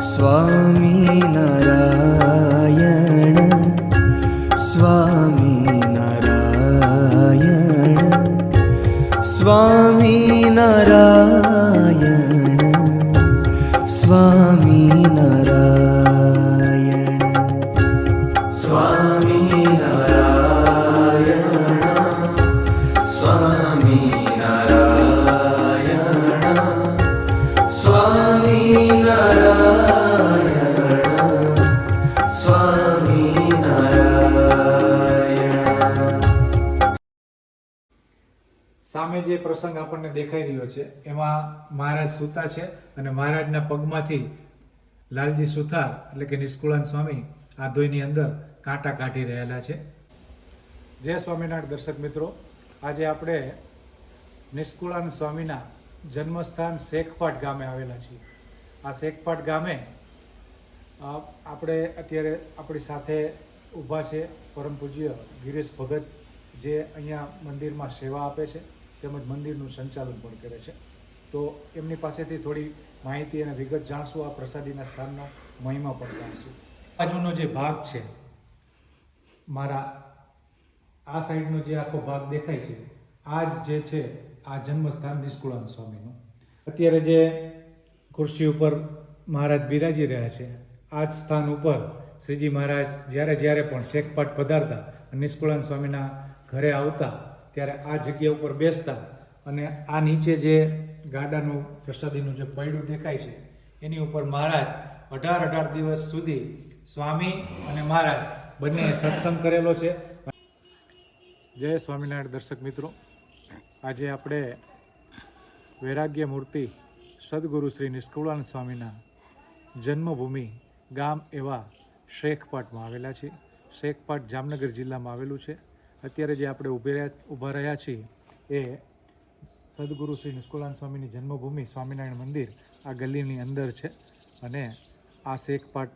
स्वामी नारायण स्वामी नारायण स्वामी नारायण स्वामी नारायण स्वामी नारायण स्वामी नारायण स्वामी नारायण स्वामी नारायण। સામે જે પ્રસંગ આપણને દેખાઈ રહ્યો છે એમાં મહારાજ સૂતા છે અને મહારાજના પગમાંથી લાલજી સુથાર એટલે કે નિષ્કુળાન સ્વામી આ ધોઈની અંદર કાંટા કાઢી રહેલા છે। જય સ્વામિનારાયણ દર્શક મિત્રો, આજે આપણે નિષ્કુળાન સ્વામીના જન્મસ્થાન શેખપાટ ગામે આવેલા છીએ। આ શેખપાટ ગામે આપણે અત્યારે આપણી સાથે ઊભા છે પરમ પૂજ્ય ગિરીશ ભગત, જે અહીંયા મંદિરમાં સેવા આપે છે તેમજ મંદિરનું સંચાલન પણ કરે છે। તો એમની પાસેથી થોડી માહિતી અને વિગત જાણશું, આ પ્રસાદીના સ્થાનનો મહિમા પણ જાણશું। બાજુનો જે ભાગ છે, મારા આ સાઈડનો જે આખો ભાગ દેખાય છે, આ જ જે છે આ જન્મસ્થાન નિષ્કુળાન સ્વામીનું। અત્યારે જે ખુરશી ઉપર મહારાજ બિરાજી રહ્યા છે, આ જ સ્થાન ઉપર શ્રીજી મહારાજ જ્યારે પણ શેખપાટ પધારતા નિષ્કુળાન સ્વામીના ઘરે આવતા ત્યારે આ જગ્યા ઉપર બેસતા અને આ નીચે જે ગાડાનું પ્રસાદીનું જે પૈડું દેખાય છે એની ઉપર મહારાજ 18 દિવસ સુધી સ્વામી અને મહારાજ બંને સત્સંગ કરેલો છે। જય સ્વામિનારાયણ દર્શક મિત્રો, આજે આપણે વૈરાગ્ય મૂર્તિ સદગુરુ શ્રી નિષ્કુળાન સ્વામીના જન્મભૂમિ ગામ એવા શેખપાટમાં આવેલા છે। શેખપાટ જામનગર જિલ્લામાં આવેલું છે। અત્યારે જે આપણે ઊભા રહ્યા છીએ એ સદગુરુ શ્રી નિષ્કુળાન સ્વામીની જન્મભૂમિ સ્વામિનારાયણ મંદિર આ ગલીની અંદર છે અને આ શેખપાટ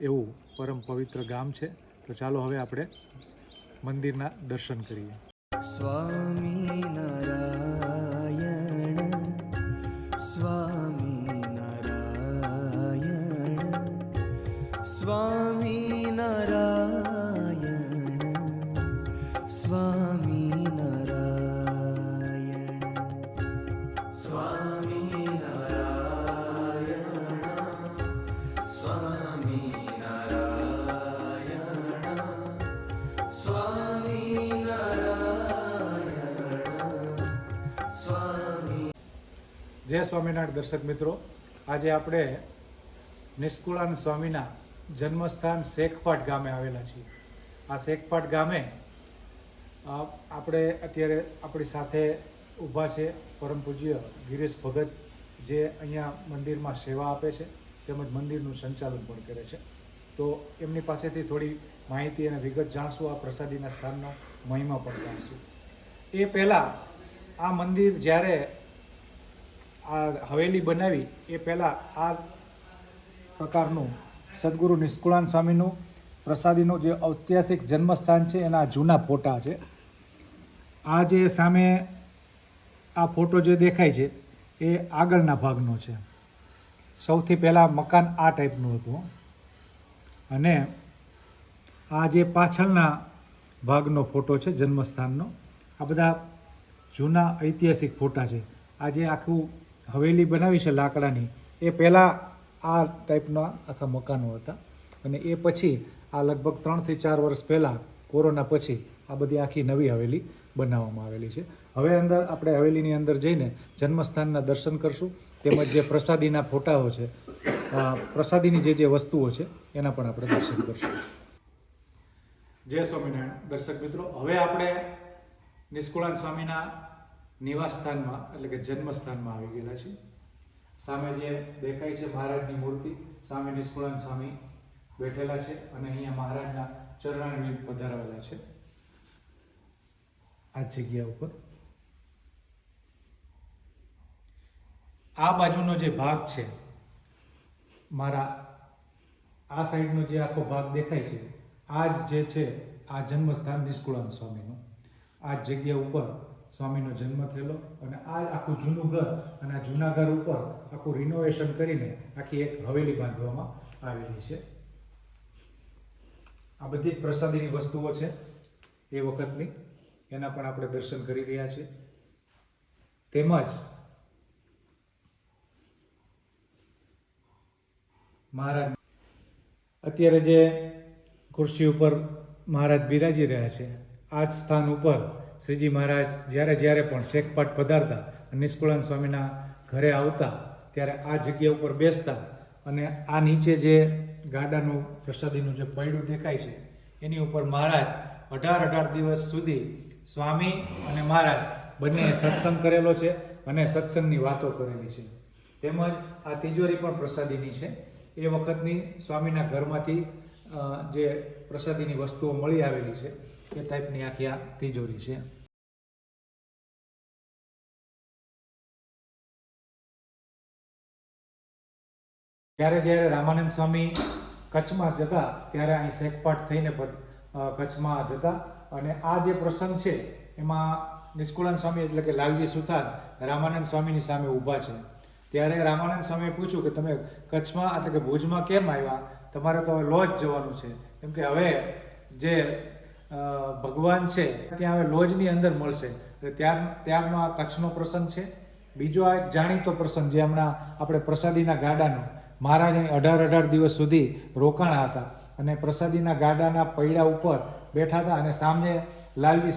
એવું પરમ પવિત્ર ગામ છે। તો ચાલો હવે આપણે મંદિરના દર્શન કરીએ। स्वामी नारायण स्वामी नारायण स्वामी नारायण स्वामी नारायण स्वामी नारायण स्वामी नारायण स्वामी જય સ્વામિનારાયણ દર્શક મિત્રો, આજે આપણે નિષ્કુળાન સ્વામીના જન્મસ્થાન શેખપાટ ગામે આવેલા છીએ। આ શેખપાટ ગામે આપણે અત્યારે આપણી સાથે ઊભા છે પરમ પૂજ્ય ગિરીશ ભગત, જે અહીંયા મંદિરમાં સેવા આપે છે તેમજ મંદિરનું સંચાલન પણ કરે છે। તો એમની પાસેથી થોડી માહિતી અને વિગત જાણશું, આ પ્રસાદીના સ્થાનનો મહિમા પણ જાણશું। એ પહેલાં આ મંદિર જ્યારે આ હવેલી બનાવી એ પહેલાં આ પ્રકારનું સદગુરુ નિષ્કુળાન સ્વામીનું પ્રસાદીનું જે ઐતિહાસિક જન્મસ્થાન છે એના જૂના ફોટા છે। આ જે સામે આ ફોટો જે દેખાય છે એ આગળના ભાગનો છે। સૌથી પહેલાં મકાન આ ટાઈપનું હતું અને આ જે પાછળના ભાગનો ફોટો છે જન્મસ્થાનનો, આ બધા જૂના ઐતિહાસિક ફોટા છે। આ જે આખું હવેલી બનાવી છે લાકડાની, એ પહેલાં આ ટાઈપના આખા મકાનો હતા અને એ પછી આ લગભગ 3 થી 4 વર્ષ પહેલાં કોરોના પછી આ બધી આખી નવી હવેલી બનાવવામાં આવેલી છે। હવે અંદર આપણે હવેલીની અંદર જઈને જન્મસ્થાનના દર્શન કરશું, તેમજ જે પ્રસાદીના ફોટાઓ છે, પ્રસાદીની જે વસ્તુઓ છે એના પણ આપણે દર્શન કરશું। જય સ્વામિનારાયણ દર્શક મિત્રો, હવે આપણે નિષ્કુળાન સ્વામીના નિવાસસ્થાનમાં એટલે કે જન્મસ્થાનમાં આવી ગયેલા છે। સામે જે દેખાય છે મહારાજની મૂર્તિ, સામે નિષ્કુળાન સ્વામી બેઠેલા છે અને અહીંયા મહારાજના ચરણારવિંદ પધારેલા છે આ જગ્યા ઉપર। આ બાજુનો જે ભાગ છે, મારા આ સાઈડનો જે આખો ભાગ દેખાય છે, આ જ જે છે આ જન્મસ્થાન નિષ્કુળાન સ્વામીનું। આ જગ્યા ઉપર સ્વામીનો જન્મ થયેલો અને આ આખું જૂનું ઘર અને આ જૂના ઘર ઉપર આખું રિનોવેશન કરીને આખી એક હવેલી બાંધવામાં આવેલી છે. આ બધી જ પ્રસાદીની વસ્તુઓ છે એ વખતની, એના પણ આપણે દર્શન કરી રહ્યા છીએ. તેમજ મહારાજ અત્યારે જે ખુરશી ઉપર મહારાજ બિરાજી રહ્યા છે, આ જ સ્થાન ઉપર શ્રીજી મહારાજ જ્યારે પણ શેખપાટ પધારતા, નિષ્કુળાનંદ સ્વામીના ઘરે આવતા ત્યારે આ જગ્યા ઉપર બેસતા અને આ નીચે જે ગાડાનું પ્રસાદીનું જે પૈડું દેખાય છે એની ઉપર મહારાજ 18 દિવસ સુધી સ્વામી અને મહારાજ બંને સત્સંગ કરેલો છે અને સત્સંગની વાતો કરેલી છે. તેમજ આ તિજોરી પણ પ્રસાદીની છે. એ વખતની સ્વામીના ઘરમાંથી જે પ્રસાદીની વસ્તુઓ મળી આવેલી છે એ ટાઈપની આખી આ તિજોરી છે. જ્યારે રામાનંદ સ્વામી કચ્છમાં જતા ત્યારે અહીં શેખપાટ થઈને કચ્છમાં જતા અને આ જે પ્રસંગ છે એમાં નિષ્કુળાનંદ સ્વામી એટલે કે લાલજી સુથાર રામાનંદ સ્વામીની સામે ઊભા છે. ત્યારે રામાનંદ સ્વામીએ પૂછ્યું કે તમે કચ્છમાં એટલે કે ભુજમાં કેમ આવ્યા, તમારે તો હવે લોજ જવાનું છે, કેમ કે હવે જે ભગવાન છે ત્યાં હવે લોજની અંદર મળશે. ત્યારનો આ કચ્છનો પ્રસંગ છે. બીજો આ એક જાણીતો પ્રસંગ જે હમણાં આપણે પ્રસાદીના ગાડાનો, મહારાજ અહીં 18 દિવસ સુધી રોકાણા હતા અને પ્રસાદીના ગાડાના પૈડા ઉપર બેઠા હતા અને સામે લાલજી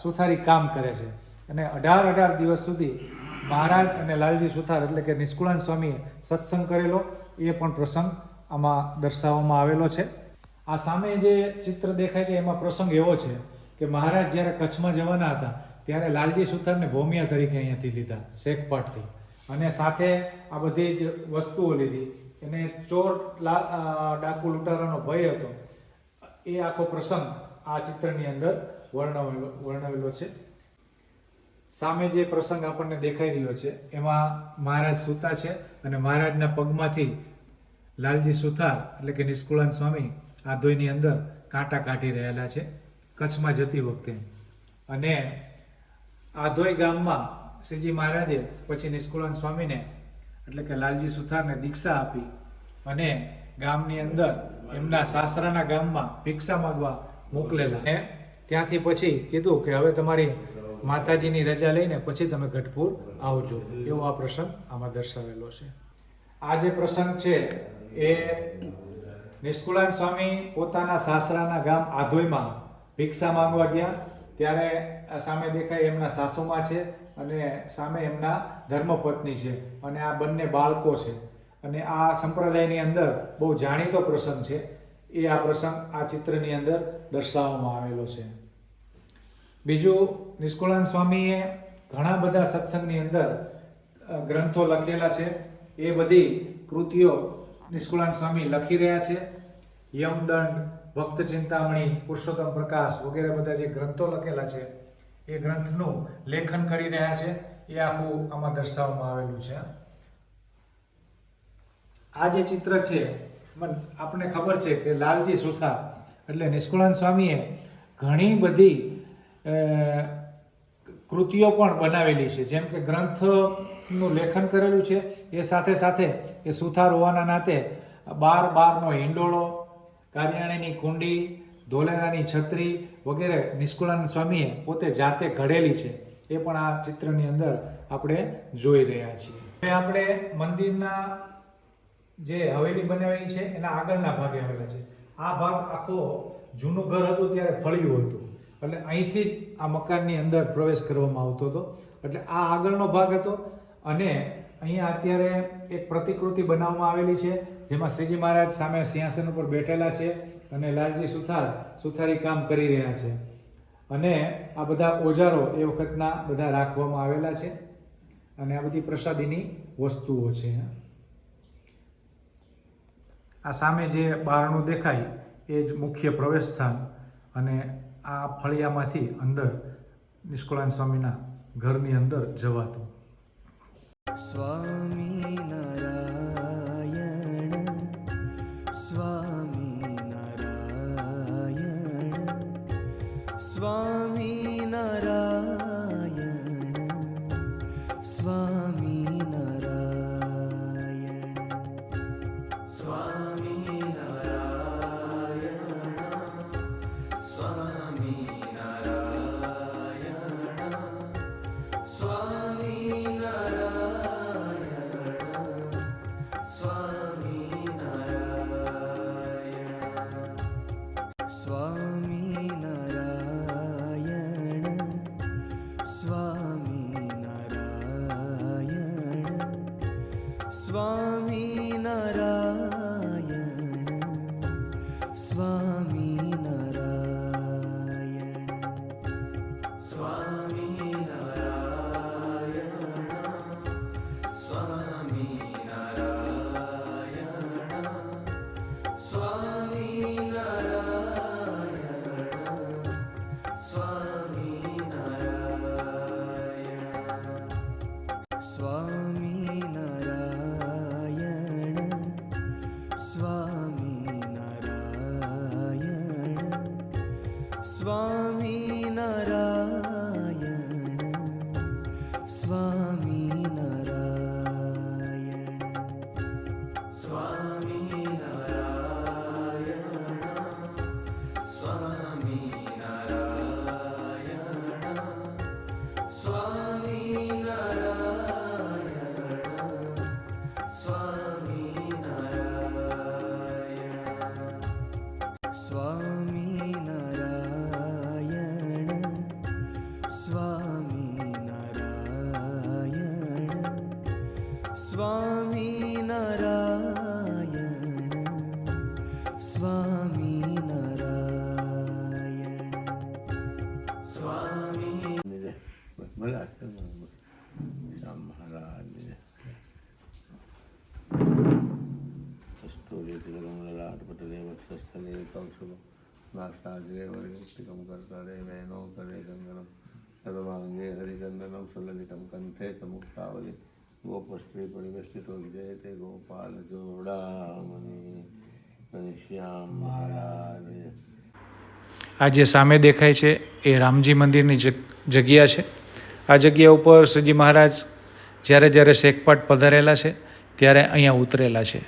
સુથારી કામ કરે છે અને 18 દિવસ સુધી મહારાજ અને લાલજી સુથાર એટલે કે નિષ્કુળાનંદ સ્વામીએ સત્સંગ કરેલો એ પણ પ્રસંગ આમાં દર્શાવવામાં આવેલો છે. આ સામે જે ચિત્ર દેખાય છે એમાં પ્રસંગ એવો છે કે મહારાજ જ્યારે કચ્છમાં જવાના હતા ત્યારે લાલજી સુથારને ભોમિયા તરીકે અહીંયાથી લીધા શેખપાટથી અને સાથે આ બધી જ વસ્તુઓ લીધી. એને ચોર ડાકુ લૂંટારાનો ભય હતો. એ આખો પ્રસંગ આ ચિત્રની અંદર વર્ણવેલો છે. સામે જે પ્રસંગ આપણને દેખાઈ રહ્યો છે એમાં મહારાજ સૂતા છે અને મહારાજના પગમાંથી લાલજી સુથાર એટલે કે નિષ્કુળાનંદ સ્વામી આધોઈની અંદર કાંટા કાઢી રહેલા છે કચ્છમાં જતી વખતે. અને આધોઈ ગામમાં શ્રીજી મહારાજે પછી નિષ્કુળાનંદ સ્વામીને એટલે કે લાલજી સુથારને દીક્ષા આપી અને ગામની અંદર એમના સાસરાના ગામમાં ભિક્ષા માંગવા મોકલેલા. અને ત્યાંથી પછી કીધું કે હવે તમારી માતાજીની રજા લઈને પછી તમે ગઢપુર આવજો, એવો આ પ્રસંગ આમાં દર્શાવેલો છે. આ જે પ્રસંગ છે એ નિષ્કુળાનંદ સ્વામી પોતાના સાસરાના ગામ આધોઈમાં ભિક્ષા માંગવા ગયા ત્યારે આ સામે દેખાય એમના સાસુમાં છે અને સામે એમના ધર્મપત્ની છે અને આ બંને બાળકો છે. અને આ સંપ્રદાયની અંદર બહુ જાણીતો પ્રસંગ છે. એ આ પ્રસંગ આ ચિત્રની અંદર દર્શાવવામાં આવેલો છે. બીજું, નિષ્કુળાનંદ સ્વામીએ ઘણા બધા સત્સંગની અંદર ગ્રંથો લખેલા છે. એ બધી કૃતિઓ નિષ્કુળાનંદ સ્વામી લખી રહ્યા છે. યમદંડ, ભક્ત ચિંતામણી, પુરુષોત્તમ પ્રકાશ વગેરે બધા જે ગ્રંથો લખેલા છે એ ગ્રંથનું લેખન કરી રહ્યા છે. એ આખું આમાં દર્શાવવામાં આવેલું છે. આ જે ચિત્ર છે આપણને ખબર છે કે લાલજી સુથાર એટલે નિષ્કુળાનંદ સ્વામીએ ઘણી બધી કૃતિઓ પણ બનાવેલી છે. જેમ કે ગ્રંથનું લેખન કરેલું છે એ સાથે એ સુથાર હોવાના નાતે 12 હિંડોળો, કાર્યાણીની કુંડી, ધોલેરાની છત્રી વગેરે નિષ્કુળાનંદ સ્વામીએ પોતે જાતે ઘડેલી છે. એ પણ આ ચિત્રની અંદર આપણે જોઈ રહ્યા છીએ. હવે આપણે મંદિરના જે હવેલી બનાવેલી છે એના આગળના ભાગે આવેલા છે. આ ભાગ આખો જૂનું ઘર હતું ત્યારે ફળિયું હતું એટલે અહીંથી જ આ મકાનની અંદર પ્રવેશ કરવામાં આવતો હતો. એટલે આ આગળનો ભાગ હતો અને અહીંયા અત્યારે એક પ્રતિકૃતિ બનાવવામાં આવેલી છે જેમાં શ્રીજી મહારાજ સામે સિંહાસન ઉપર બેઠેલા છે અને લાલજી સુથારી કામ કરી રહ્યા છે. અને આ બધા ઓજારો એ વખતના બધા રાખવામાં આવેલા છે અને આ બધી પ્રસાદીની વસ્તુઓ છે. આ સામે જે બારણું દેખાય એ જ મુખ્ય પ્રવેશ સ્થાન અને આ ફળિયામાંથી અંદર નિષ્કુળાનંદ સ્વામીના ઘરની અંદર જવાતું. સ્વામી નારાયણ સ્વામી નારાયણ સ્વામી નારાયણ સ્વામિનારાયણ नास्ताग्रेवरिमुक्तिकं कर्तरे वैनो करे गंगनं सर्वांगे हरिचंदनं सुललितं कंठे तमुक्तावली गोपश्री परिवेष्टितो विजयते गोपाल जोड़ामणि घनश्याम महाराज। આ જે સામે દેખાય છે એ રામજી મંદિરની જગ્યા છે. આ જગ્યા ઉપર શ્રીજી મહારાજ જ્યારે જ્યારે શેખપાટ પધારેલા છે ત્યારે અહીંયા ઉતરેલા છે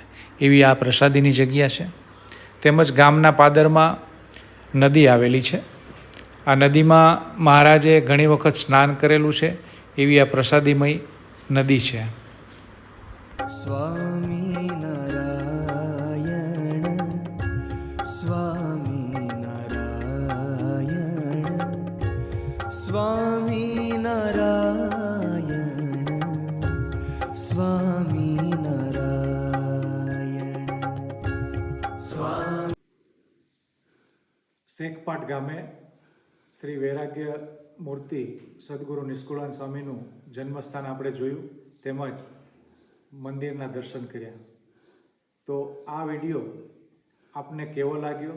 એવી આ પ્રસાદીની જગ્યા છે. તેમજ ગામના પાદરમાં નદી આવેલી છે. આ નદીમાં મહારાજે ઘણી વખત સ્નાન કરેલું છે એવી આ પ્રસાદીમય નદી છે. સ્વામિનારાયણ સ્વામિનારાયણ સ્વામિનારાયણ સ્વામિનારાયણ. શેખપાટ ગામે શ્રી વૈરાગ્ય મૂર્તિ સદગુરુ નિષ્કુળાન સ્વામીનું જન્મસ્થાન આપણે જોયું તેમજ મંદિરના દર્શન કર્યા. તો આ વિડીયો આપને કેવો લાગ્યો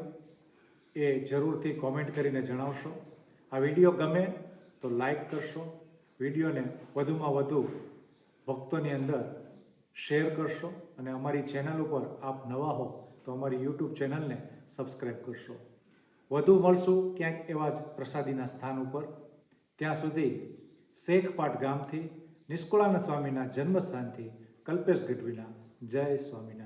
એ જરૂરથી કોમેન્ટ કરીને જણાવશો. આ વિડીયો ગમે તો લાઈક કરશો, વિડીયોને વધુમાં વધુ ભક્તોની અંદર શેર કરશો અને અમારી ચેનલ ઉપર આપ નવા હો તો અમારી યુટ્યુબ ચેનલને સબસ્ક્રાઈબ કરશો. વધુ મળશું ક્યાંક એવા જ પ્રસાદીના સ્થાન ઉપર. ત્યાં સુધી શેખપાટ ગામથી નિષ્કુળાનંદ સ્વામીના જન્મસ્થાનથી કલ્પેશ ગઢવીના જય સ્વામિનારાયણ.